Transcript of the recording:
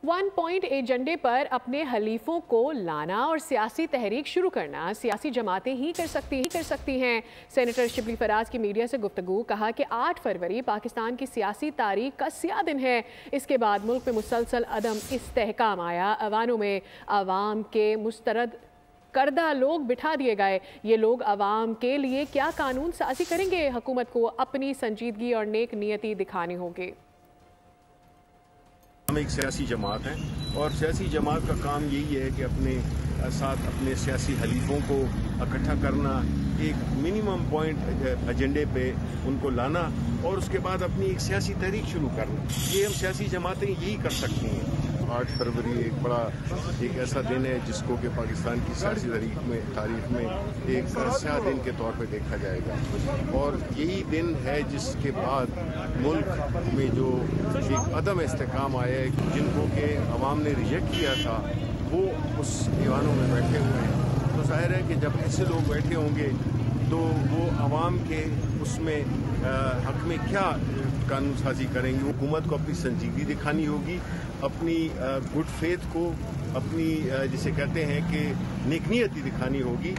One point एजेंडे पर अपने हलीफों को लाना और सियासी तहरीक शुरू करना सियासी जमातें ही कर सकती हैं। सेनेटर शिबली फराज की मीडिया से गुफ्तगू, कहा कि 8 फरवरी पाकिस्तान की सियासी तारीख का स्याह दिन है। इसके बाद मुल्क में मुसलसल अदम इस्तेहकाम आया, अवानों में अवाम के मुस्तरद करदा लोग बिठा दिए गए। ये लोग अवाम के लिए क्या कानून साजी करेंगे? हुकूमत को अपनी संजीदगी और नेक नियति दिखानी होगी। हम एक सियासी जमात हैं और सियासी जमात का काम यही है कि अपने साथ अपने सियासी हलीफों को इकट्ठा करना, एक मिनिमम पॉइंट एजेंडे पे उनको लाना और उसके बाद अपनी एक सियासी तहरीक शुरू करना। ये हम सियासी जमातें यही कर सकती हैं। 8 फरवरी एक ऐसा दिन है जिसको कि पाकिस्तान की सियासी तारीख में एक स्याह दिन के तौर पे देखा जाएगा और यही दिन है जिसके बाद मुल्क में जो एक अदम इस्तेहकाम आया है, जिनको कि अवाम ने रिजेक्ट किया था, वो उस दीवानों में बैठे हुए हैं। तो जाहिर है कि जब ऐसे लोग बैठे होंगे तो वो अवाम के उसमें हक में क्या कानून साजी करेंगे। हुकूमत को अपनी संजीदगी दिखानी होगी, अपनी गुड फेथ को, अपनी जिसे कहते हैं कि नेक नियति दिखानी होगी।